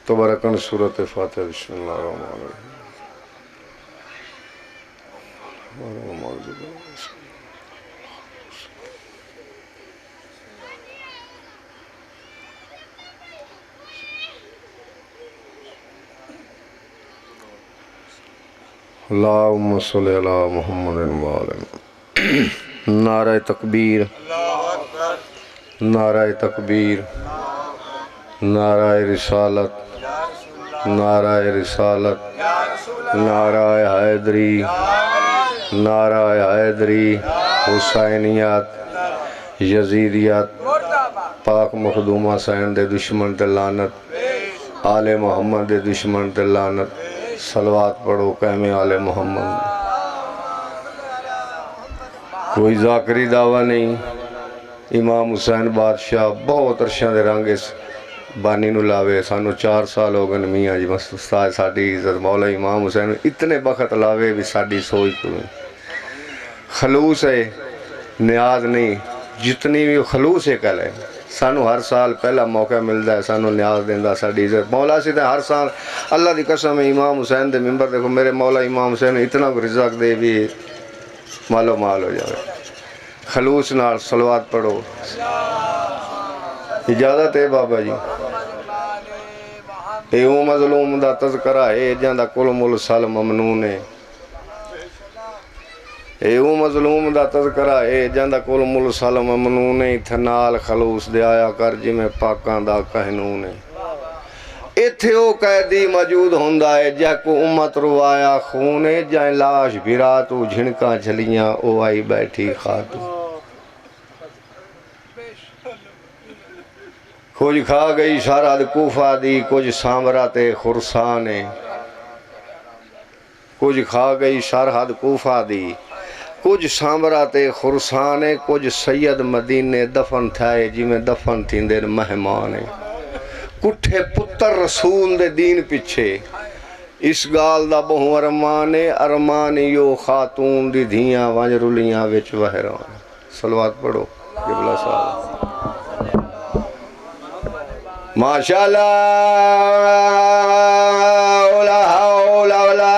تو برکن سورۃ فاتحہ بسم اللہ الرحمن الرحیم اللہم صلی علی محمد وعلی نعرہ تکبیر نعرہ تکبیر نعرہ رسالت نعرہ رسالت نعرہ حیدری نعرہ حیدری حسینیات یزیدیات پاک مخدومہ حسین دے دشمن تے لعنت آل محمد دے دشمن تے لعنت صلوات پڑھو قائم آل محمد کوئی ذاکری دعویٰ نہیں امام حسین بادشاہ بہت عرشاں دے رنگ اس بانی نو لاوے سانو 4 سال ہو گئے میاں جی مستاد ساڑی عزت مولا امام حسین اتنے بخت لاوے بھی ساڑی سوچ تو خلوص ہے نیاز نہیں جتنی بھی خلوص ہے کل ہے سانو ہر سال پہلا موقع ملتا ہے سانو نیاز دیندہ ساڑی عزت مولا سے ہر سال اللہ دی قسم ہے امام حسین دے ممبر دیکھو میرے مولا امام حسین اتنا رزق دے بھی مالو مال ہو جائے خلوص نال صلوات پڑھو اجازت ہے بابا جی ایو مظلوم دا تذکرہ ہے جاندہ کل مل سال ممنون ہے ایو مظلوم دا تذکرہ ہے جاندہ کل مل سال ممنون ہے اتھنال خلوص دے آیا کر جی میں پاکاں دا کہنون ہے اتھے او قیدی موجود ہوندہ ہے جہ کو امت روایا خون ہے جائیں لاش بھرا تو جھنکاں جھلیاں او آئی بیٹھی خاتو کچھ کھا گئی شارد کوفہ دی کچھ سامرات خرسانے کچھ کھا گئی شارد کوفہ دی کچھ سامرات خرسانے کچھ سید مدینے دفن تھائے جی میں دفن تھیں دیر مہمانے کٹھے پتر رسول دے دین پچھے اس گال دا بہو ارمانے ارمانی یو خاتون دی دھیاں وانجرولیاں وچ وہران صلوات پڑھو قبلہ صاحب ماشاءاللہ لا حول ولا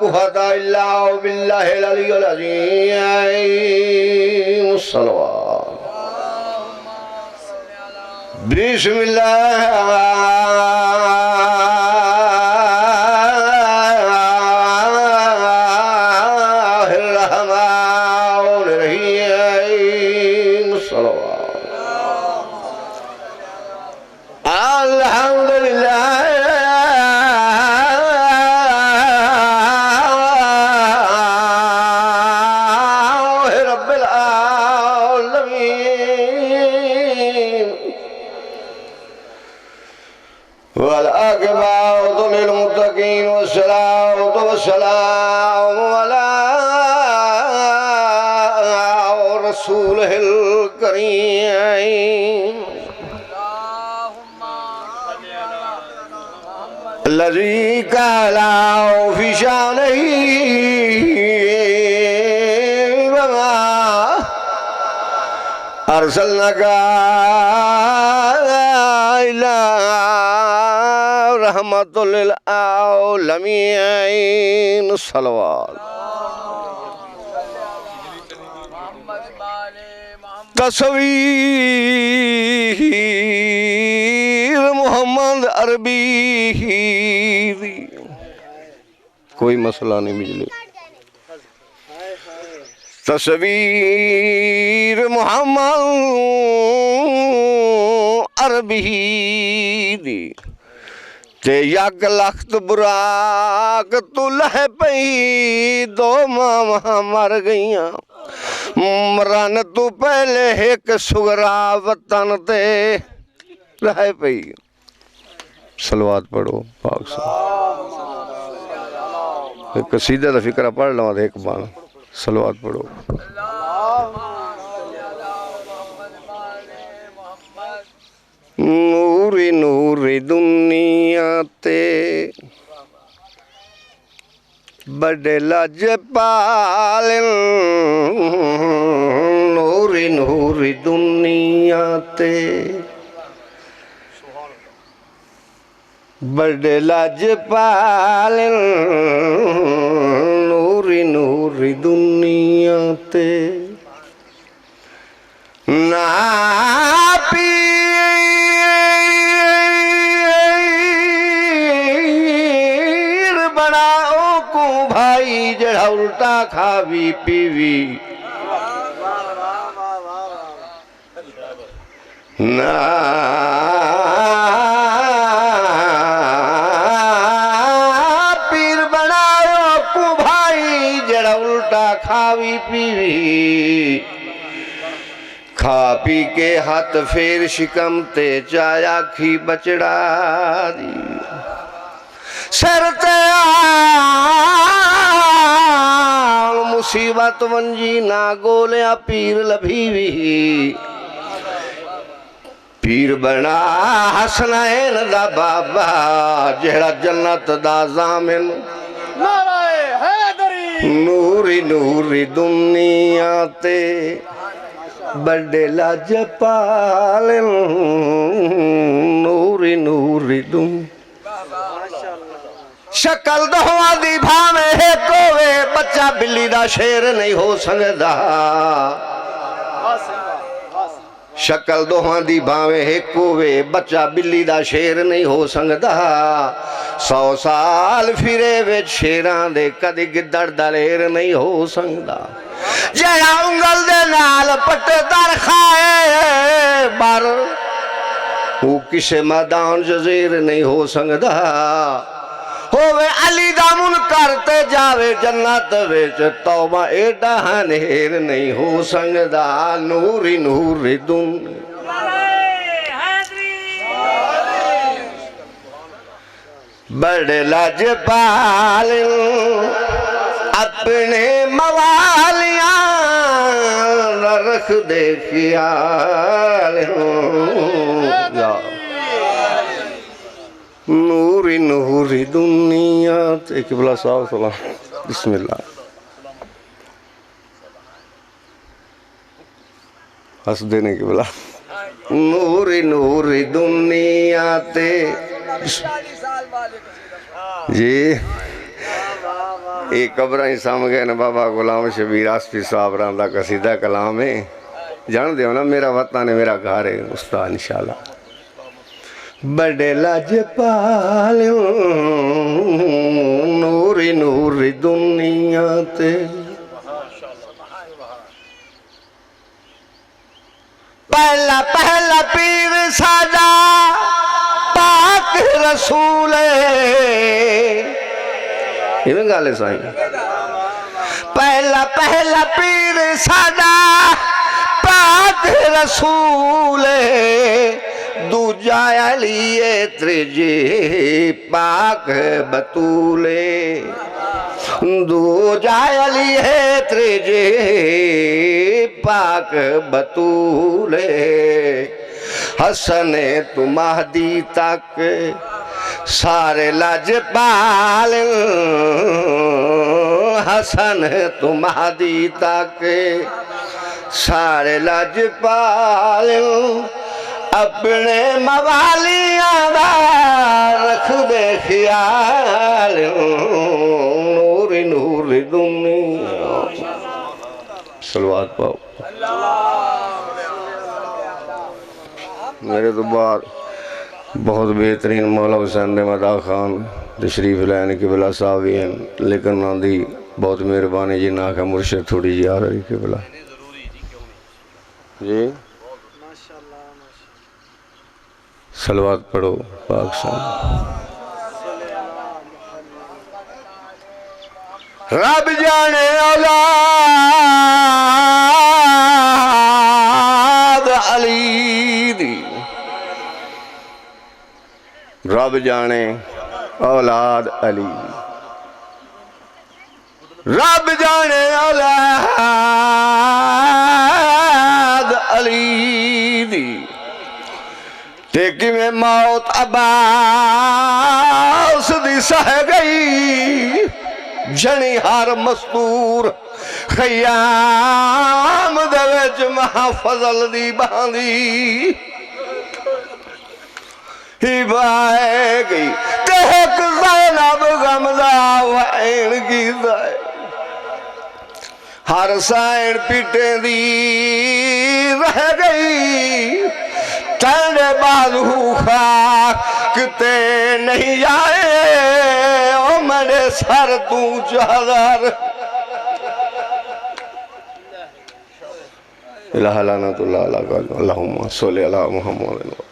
قوة الا باللہ العلی العظیم الصلوات بسم اللہ الرحمن الرحیم الصلوات والعاقبۃ للمتقین والصلاة والسلام علی رسولہ الکریم الذی قال فی شانہ وما ارسلناک الا رحمت للعالمین صلوات تصویر محمد عربی کوئی مسئلہ نہیں بجلی تصویر محمد عربی تے یک لخت براک تو لہ پئی دو ماما مر گئیاں مرن تو پہلے ایک سگرا وطن تے رہ پئی صلوات پڑھو پاک صاحب ایک قصیدہ دا فکرہ پڑھ لوں ایک بار صلوات پڑھو نوری نوری دنیا تے بڑے لج پالن نوری نوری دنیا تے بڑے لاجپال نوری نوری دنیا تے نا پیر بناؤ کو بھائی جڑا الٹا کھاوی پیوی نا پیر بناؤ کو بھائی جڑا الٹا کھاوی پیوی کھا پی کے ہاتھ پھیر شکم تے چایا کھی بچڑا دی سر تے آل مصیبت ونجی نہ گولیا پیر لبھیوی پیر بنا حسنین دا بابا جہڑا جنت دا زامن نوری نوری دنیا تے بڑے لاجپال نوری نوری دنیا شکل دہواں دی بھاویں ہے کوئے بچہ بلی دا شیر نہیں ہو سکدا شکل دہواں دی بھاویں ہے کوئے بچہ بلی دا شیر نہیں ہو سکدا 100 سال پھرے وچ شیران دے کدی گدڑ دلیر نہیں ہو سکدا جڑا انگل دے نال پٹے در کھائے بر وہ کسے میدان جزیر نہیں ہو سکدا ہووے علی دا منکر تے جاوے جنت وچ توبہ ایڈا ہنیر نہیں ہو سکدا نوری نوری دنیا بڑے لاجپال اپنے موالیاں رکھ دے خیال نوری نوری دنیا قبلہ صاحب صلی بسم اللہ ہس دینے قبلہ نوری نوری دنیا تے جی ایک قبرہ ہی سام گئے نا بابا غلام شبیر آسفی صاحب راندہ قصیدہ کلام ہے جان دیو نا میرا وطن ہے میرا گھر ہے استاد انشاءاللہ بڑے لاجپال نوری نوری دنیا تے پہلا پہلا پیر ساجا پاک رسول یہ میں گالے سائیں پہلا پہلا پیر ساجا پاک رسول دوجا علی تریجے پاک بطولے دوجا علی تریجے پاک بطولے حسن تو مہدی تک سارے لاجپال حسن تو مہدی تک سارے لاجپال اپنے موالیاں دا رکھ دے خیال نوری نوری دنیا صلوات پاؤ میرے تو بار بہت بہترین مولا حسین مدا خان تشریف لائن قبلہ صاحبی ہیں لیکن انہوں دی بہت مہربانی جی نہ کہ مرشد تھوڑی جی آ رہی قبلہ جی صلوات پڑھو پاک صاحب رب جانے اولاد علی دی رب جانے اولاد علی رب جانے اولاد علی دی ٹیکی میں موت عباس دی سہ گئی جنی ہار مستور خیام دوچ محفظل دی باندی ہی بائے گئی تحق زینب غمزہ وین کی دائے ہر سائن پیٹیں دی رہ گئی تیرے بازو خاک تے نہیں آئے او میرے سر تو چادر الہ لعنت اللہ علیہ اللہم صلی علی محمد